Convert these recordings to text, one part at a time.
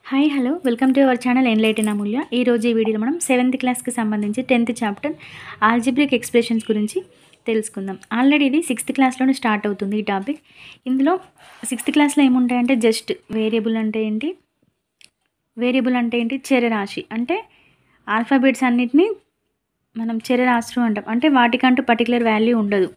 Hi hello welcome to our channel enlighten Amulya. ఈరోజు ఈ వీడియోలో మనం 7th క్లాస్కి సంబంధించి 10th చాప్టర్ ఆల్జిబ్రిక్ ఎక్స్ప్రెషన్స్ గురించి తెలుసుకుందాం. ఆల్రెడీ ఇది 6th క్లాస్లోనే స్టార్ట్ అవుతుంది ఈ టాపిక్. ఇందులో 6th క్లాస్లో ఏముంటాయంటే జస్ట్ వేరియబుల్ అంటే ఏంటి, చరరాశి అంటే ఆల్ఫాబెట్స్ అన్నిటినీ మనం చరరాశులు అంటాం. అంటే వాటికంటూ పర్టికులర్ వాల్యూ ఉండదు,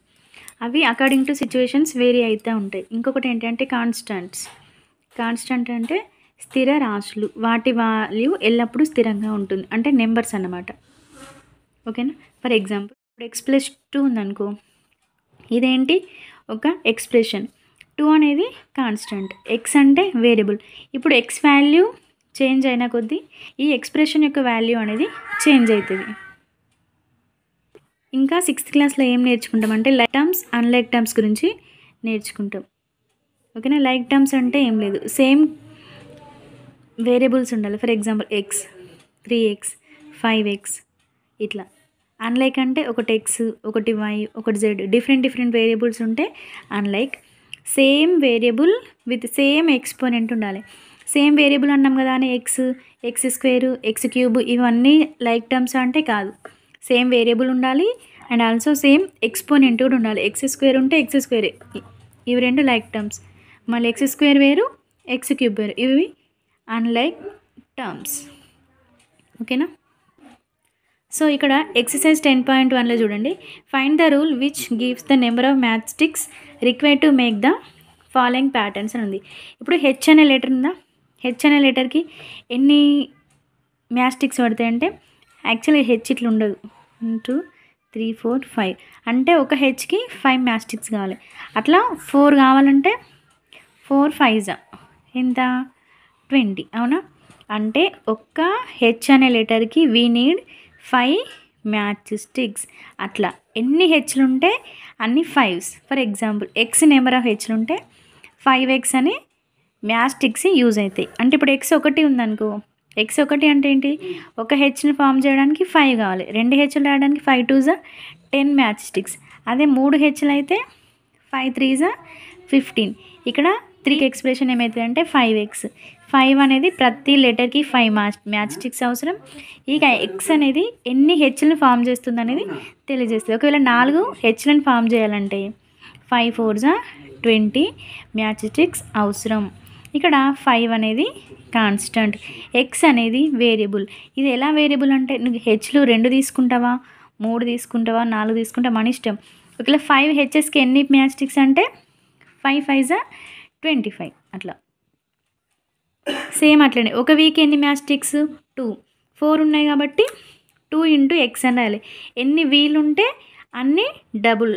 అవి అకార్డింగ్ టు సిచ్యువేషన్స్ వేరీ అవుతూ ఉంటాయి. ఇంకొకటి ఏంటంటే కాన్స్టెంట్ అంటే స్థిర రాశులు, వాటి వాల్యూ ఎల్లప్పుడూ స్థిరంగా ఉంటుంది, అంటే నెంబర్స్ అన్నమాట. ఓకేనా. ఫర్ ఎగ్జాంపుల్ ఇప్పుడు x+2 ఉందనుకో, ఇదేంటి ఒక ఎక్స్ప్రెషన్. 2 అనేది కాన్స్టెంట్, x అంటే వేరియబుల్. ఇప్పుడు x వాల్యూ చేంజ్ అయిన కొద్దీ ఈ ఎక్స్ప్రెషన్ యొక్క వాల్యూ అనేది చేంజ్ అవుతుంది. ఇంకా 6th క్లాస్లో ఏం నేర్చుకుంటాం అంటే లైక్ టర్మ్స్, అన్లైక్ టర్మ్స్ గురించి నేర్చుకుంటాం. ఓకేనా. లైక్ టర్మ్స్ అంటే ఏం లేదు, సేమ్ వేరియబుల్స్ ఉండాలి. For example x, 3x, 5x ఇట్లా. అన్లైక్ అంటే ఒకటి x, ఒకటి y, ఒకటి z, డిఫరెంట్ వేరియబుల్స్ ఉంటే unlike. Same variable with same exponent ఉండాలి. సేమ్ వేరియబుల్ అన్నాం కదా అని x², x³ ఇవన్నీ లైక్ టర్మ్స్ అంటే కాదు. సేమ్ వేరియబుల్ ఉండాలి అండ్ ఆల్సో సేమ్ ఎక్స్పోనెంట్ కూడా ఉండాలి. x² ఉంటే x², ఇవి రెండు లైక్ టర్మ్స్. మళ్ళీ x² వేరు, x³ వేరు, ఇవి అన్లైక్ టర్మ్స్. ఓకేనా. సో ఇక్కడ ఎక్సర్సైజ్ 10.1లో చూడండి, find the rule which gives the number of match sticks required to make the following patterns అని ఉంది. ఇప్పుడు హెచ్ అనే లెటర్ ఉందా, హెచ్ అనే లెటర్కి ఎన్ని మ్యాచ్ స్టిక్స్ పడతాయంటే, యాక్చువల్గా హెచ్ ఇట్లా ఉండదు, 1 2 3 4 5 అంటే ఒక హెచ్కి 5 మ్యాచ్ స్టిక్స్ కావాలి. అట్లా 4 కావాలంటే 4 5s ఎంత 20, అవునా. అంటే ఒక్క హెచ్ అనే లెటర్కి వీ నీడ్ 5 మ్యాచ్ స్టిక్స్. అట్లా ఎన్ని హెచ్లు ఉంటే అన్ని 5s. For example X number of హెచ్లు ఉంటే 5x అని మ్యాచ్ స్టిక్స్ యూజ్ అవుతాయి. అంటే ఇప్పుడు x1 ఉందనుకో, x1 అంటే ఏంటి, ఒక హెచ్ని ఫామ్ చేయడానికి 5 కావాలి. 2 హెచ్లు రావడానికి 5 2s 10 మ్యాచ్ స్టిక్స్. అదే 3 హెచ్లు అయితే 5 3s 15. ఇక్కడ 3కి ఎక్స్ప్రెషన్ ఏమవుతుంది అంటే 5x. 5 అనేది ప్రతి లెటర్కి 5 మ్యాచ్ స్టిక్స్ అవసరం. ఇక x అనేది ఎన్ని హెచ్లను ఫామ్ చేస్తుంది అనేది తెలియజేస్తుంది. ఒకవేళ 4 హెచ్లను ఫామ్ చేయాలంటే 5 4s 20 మ్యాచ్ స్టిక్స్ అవసరం. ఇక్కడ 5 అనేది కాన్స్టెంట్, x అనేది వేరియబుల్. ఇది ఎలా వేరియబుల్ అంటే నువ్వు హెచ్లు 2 తీసుకుంటావా, 3 తీసుకుంటావా, 4 తీసుకుంటావా మన ఇష్టం. ఒకవేళ 5 హెచ్ఎస్కి ఎన్ని మ్యాచ్ స్టిక్స్ అంటే 5 5s 25 అట్లా. సేమ్ అట్లనే ఒక వీక్ ఎన్ని మ్యాచ్ స్టిక్స్ 2, 4 ఉన్నాయి కాబట్టి 2 × x అని రాయాలి. ఎన్ని వీలు ఉంటే అన్ని డబుల్.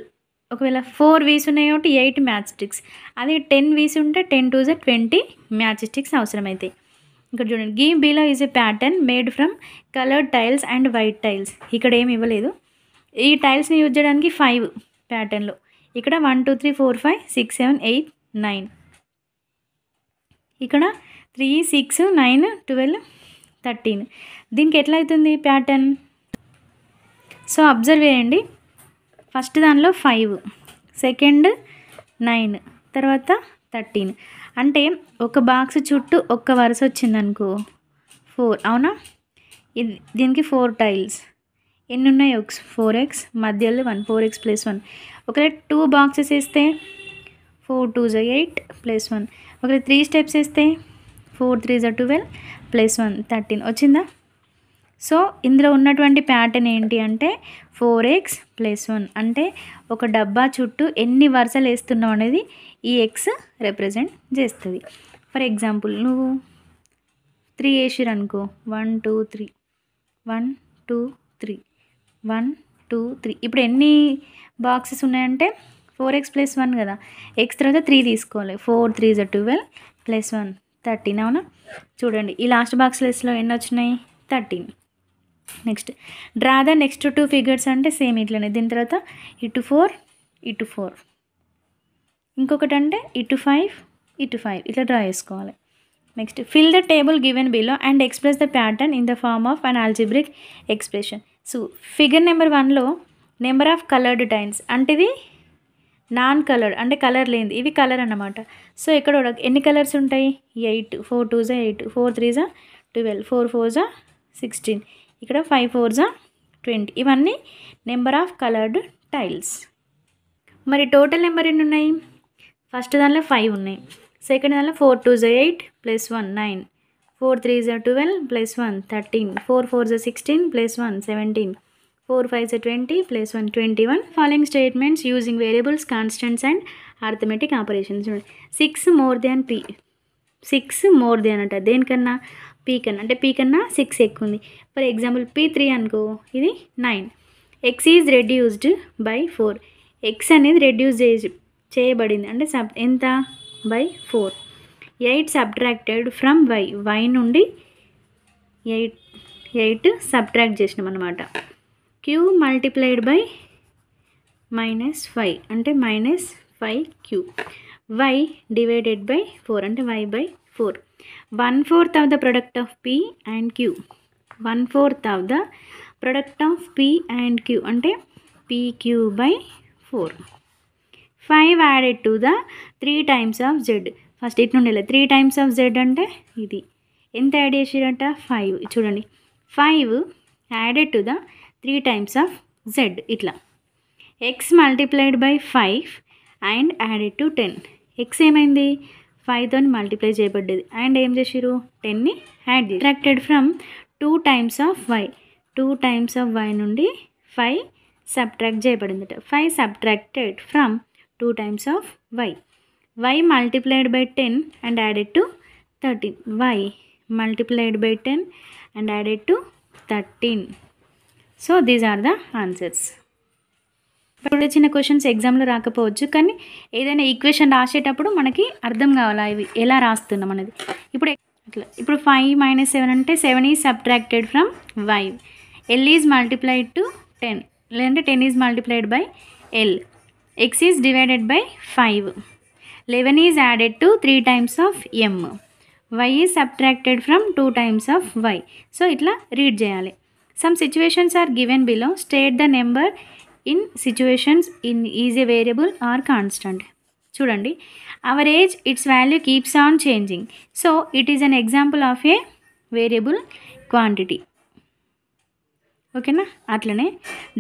ఒకవేళ 4 వీస్ ఉన్నాయి కాబట్టి 8 మ్యాచ్ స్టిక్స్. అదే 10 వీస్ ఉంటే 10 2s 20 మ్యాచ్ స్టిక్స్ అవసరమవుతాయి. ఇక్కడ చూడండి, give below is a pattern made from coloured tiles and white tiles. ఇక్కడ ఏమి ఇవ్వలేదు. ఈ టైల్స్ని యూజ్ చేయడానికి 5 ప్యాటర్న్లు. ఇక్కడ 1 2 3 4 5 6 7 8 9. ఇక్కడ 3 6 9 12 13. దీనికి ఎట్లా అవుతుంది ప్యాటర్న్? సో అబ్జర్వ్ చేయండి, ఫస్ట్ దానిలో 5, సెకండ్ 9, తర్వాత 13. అంటే ఒక బాక్స్ చుట్టూ ఒక్క వరుస వచ్చిందనుకో 4, అవునా. ఇది దీనికి 4 టైల్స్. ఎన్ని ఉన్నాయి, 4x, మధ్యలో 1 4x + 1. ఒకవేళ 2 బాక్సెస్ వేస్తే 4 2s 8 + 1. ఒకవేళ 3 స్టెప్స్ వేస్తే 4 3s 12 + 1 13 వచ్చిందా. సో ఇందులో ఉన్నటువంటి ప్యాటర్న్ ఏంటి అంటే 4x + 1 అంటే ఒక డబ్బా చుట్టూ ఎన్ని వరుసలు వేస్తున్నావు అనేది ఈ x రిప్రజెంట్ చేస్తుంది. ఫర్ ఎగ్జాంపుల్ నువ్వు 3 వేసిరనుకో, 1 2 3 1 2 3 1 2 3. ఇప్పుడు ఎన్ని బాక్సెస్ ఉన్నాయంటే 4x + 1 కదా, x తర్వాత 3 తీసుకోవాలి. 4 3s 12 + 1 13, అవునా. చూడండి ఈ లాస్ట్ బాక్స్ లిస్ట్లో ఎన్ని వచ్చినాయి, 13. Next draw the next 2 figures అంటే సేమ్ ఇట్లనే. దీని తర్వాత ఇటు 4 ఇటు 4, ఇంకొకటి అంటే ఇటు 5 ఇటు 5 ఇట్లా డ్రా చేసుకోవాలి. Next fill the table given below and express the pattern in the form of an algebraic expression. So figure number 1లో నెంబర్ ఆఫ్ కలర్డ్ టైల్స్ అంటే ఇది నాన్ కలర్డ్ అంటే కలర్ లేనిది, ఇవి కలర్ అన్నమాట. సో ఇక్కడ కూడా ఎన్ని కలర్స్ ఉంటాయి? 8, 4 2 8, 4 3 12, 4 4 16, ఇక్కడ 5 4 20. ఇవన్నీ నెంబర్ ఆఫ్ కలర్డ్ టైల్స్. మరి టోటల్ నెంబర్ ఎన్ని ఉన్నాయి? ఫస్ట్ దానిలో 5 ఉన్నాయి, సెకండ్ దానిలో 4 2 8 plus 1 9, 4 3 12 plus 1 13, 4 4 16 plus 1 17, 4 5 20 plus 1 21. Following statements using variables, constants and arithmetic operations. 6 more than P. 6 more than అంట దేనికన్నా? పీ కన్నా. అంటే పీ కన్నా 6 ఎక్కువ ఉంది. ఫర్ ఎగ్జాంపుల్ P3 అనుకో, ఇది 9. X is reduced by 4. X అనేది రెడ్యూస్ చేయబడింది అంటే ఎంత? By 4. 8 subtracted from y. Y నుండి 8 సబ్ట్రాక్ట్ చేసినాం అనమాట. క్యూ మల్టిప్లైడ్ బై -5 అంటే -5Q. వై డివైడెడ్ బై 4 అంటే y by 4. 1/4 of the product of P and Q. 1/4 of the product of P and Q అంటే PQ by 4. 5 added to the 3 times of Z. First ఇటు నుండి 3 times of Z అంటే ఇది ఎంత add చేసిరంట? 5. చూడండి, 5 added to the 3 times of Z ఇట్లా. X multiplied by 5 and added to 10. X ఏమైంది? 5తో మల్టిప్లై చేయబడ్డది అండ్ ఏం చేసిరు? 10ని యాడ్ చేసి. Subtracted from 2 times of Y. 2 times of Y నుండి 5 సబ్ట్రాక్ట్ చేయబడిందట. 5 subtracted from 2 times of Y. Y multiplied by 10 and added to 13. Y multiplied by 10 and added to 13. So these are the answers. ఇప్పుడు చిన్న questions ఎగ్జామ్లో రాకపోవచ్చు, కానీ ఏదైనా equation రాసేటప్పుడు మనకి అర్థం కావాలా ఇవి ఎలా రాస్తున్నాం అనేది. ఇప్పుడు ఇట్లా, ఇప్పుడు 5 - 7 అంటే 7 is subtracted from Y. L is multiplied to 10 లేదంటే 10 is multiplied by L. X is divided by 5. 11 is added to 3 times of M. Y is subtracted from 2 times of Y. So ఇట్లా రీడ్ చేయాలి. Some situations are given below. State the number in situations in is a variable or constant. చూడండి, our age its value keeps on changing. So it is an example of A variable quantity. ఓకేనా? అట్లనే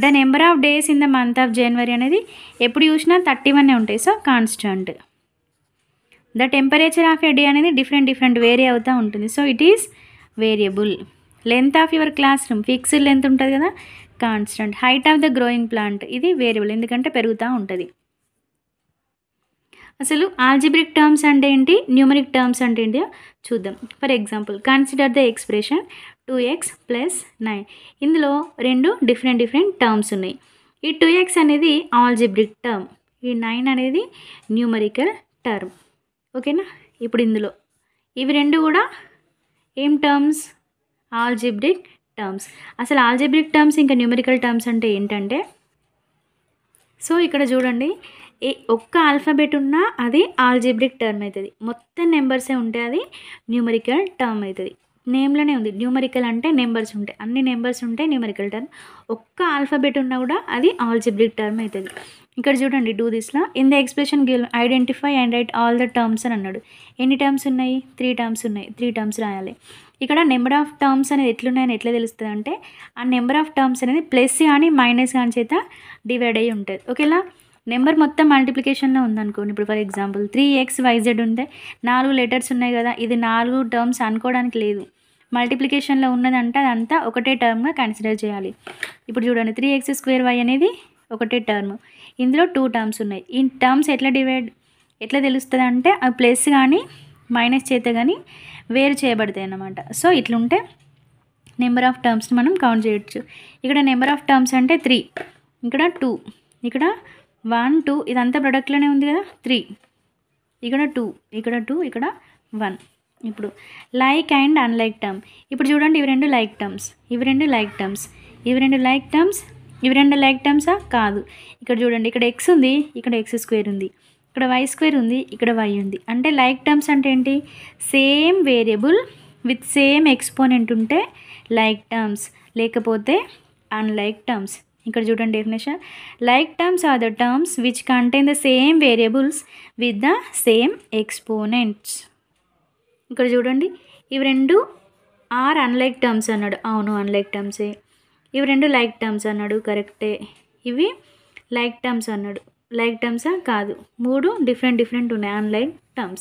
the number of days in the month of January అనేది ఎప్పుడు చూసినా 31 ఉంటాయి. So constant. The temperature of A day అనేది different vary అవుతూ ఉంటుంది. So it is variable. Length of your class room fixed length ఉంటుంది కదా, constant. Height of the growing plant ఇది వేరియబుల్ ఎందుకంటే పెరుగుతూ ఉంటుంది. అసలు ఆల్జిబ్రిక్ టర్మ్స్ అంటే ఏంటి, న్యూమరిక్ టర్మ్స్ అంటే ఏంటి చూద్దాం. For example consider the expression 2x + 9. ఇందులో 2 డిఫరెంట్ టర్మ్స్ ఉన్నాయి. ఈ 2x అనేది ఆల్జిబ్రిక్ టర్మ్, ఈ 9 అనేది న్యూమరికల్ టర్మ్. ఓకేనా? ఇప్పుడు ఇందులో ఇవి 2 కూడా ఏం టర్మ్స్? Algebraic terms. అసలు ఆల్జిబ్రిక్ టర్మ్స్ ఇంకా న్యూమరికల్ టర్మ్స్ అంటే ఏంటంటే, సో ఇక్కడ చూడండి, ఒక్క ఆల్ఫాబెట్ ఉన్నా అది ఆల్జిబ్రిక్ టర్మ్ అవుతుంది. మొత్తం నెంబర్సే ఉంటే అది న్యూమరికల్ టర్మ్ అవుతుంది. నేమ్లోనే ఉంది, న్యూమరికల్ అంటే నెంబర్స్ ఉంటాయి, అన్ని నెంబర్స్ ఉంటే న్యూమరికల్ టర్మ్. ఒక్క ఆల్ఫాబెట్ ఉన్నా కూడా అది ఆల్జిబ్రిక్ టర్మ్ అవుతుంది. ఇక్కడ చూడండి, డూ దిస్లో in the expression give identify and write all the terms అని అన్నాడు. ఎన్ని టర్మ్స్ ఉన్నాయి? 3 టర్మ్స్ ఉన్నాయి. 3 టర్మ్స్ రాయాలి. ఇక్కడ నెంబర్ ఆఫ్ టర్మ్స్ అనేది ఎట్లున్నాయని ఎట్లా తెలుస్తుంది అంటే, ఆ నెంబర్ ఆఫ్ టర్మ్స్ అనేది ప్లస్ కానీ మైనస్ కానీ చేత డివైడ్ అయ్యి ఉంటుంది. ఓకేలా? నెంబర్ మొత్తం మల్టిప్లికేషన్లో ఉందనుకోండి. ఇప్పుడు ఫర్ ఎగ్జాంపుల్ 3xyz ఉంటే 4 లెటర్స్ ఉన్నాయి కదా, ఇది 4 టర్మ్స్ అనుకోవడానికి లేదు. మల్టిప్లికేషన్లో ఉన్నదంటే అదంతా ఒకటే టర్మ్గా కన్సిడర్ చేయాలి. ఇప్పుడు చూడండి, 3x² అనేది ఒకటే టర్మ్, ఇందులో 2 టర్మ్స్ ఉన్నాయి. ఈ టర్మ్స్ ఎట్లా తెలుస్తుంది అంటే అవి ప్లస్ కానీ మైనస్ చేత కానీ వేరు చేయబడతాయి అన్నమాట. సో ఇట్లుంటే నెంబర్ ఆఫ్ టర్మ్స్ని మనం కౌంట్ చేయొచ్చు. ఇక్కడ నెంబర్ ఆఫ్ టర్మ్స్ అంటే 3, ఇక్కడ 2, ఇక్కడ 1 2 ఇదంతా ప్రొడక్ట్లోనే ఉంది కదా, 3, ఇక్కడ 2, ఇక్కడ 2, ఇక్కడ 1. ఇప్పుడు లైక్ అండ్ అన్లైక్ టర్మ్. ఇప్పుడు చూడండి, ఇవి 2 లైక్ టర్మ్స్, ఇవి 2 లైక్ టర్మ్స్, ఇవి 2 లైక్ టర్మ్స్, ఇవి 2 లైక్ టర్మ్సా? కాదు. ఇక్కడ చూడండి, ఇక్కడ x ఉంది, ఇక్కడ x² ఉంది, ఇక్కడ y² ఉంది, ఇక్కడ y ఉంది. అంటే లైక్ టర్మ్స్ అంటే ఏంటి? Same variable with same exponent ఉంటే లైక్ టర్మ్స్, లేకపోతే అన్లైక్ టర్మ్స్. ఇక్కడ చూడండి definition. Like terms are the terms which contain the same variables with the same exponents. ఇక్కడ చూడండి ఇవి రెండు ఆర్ అన్లైక్ టర్మ్స్ అన్నాడు. అవును అన్లైక్ టర్మ్సే. ఇవి రెండు లైక్ టర్మ్స్ అన్నాడు. కరెక్టే. ఇవి లైక్ టర్మ్స్ అన్నాడు. లైక్ టర్మ్సా కాదు. 3 డిఫరెంట్ ఉన్నాయి అన్లైక్ టర్మ్స్.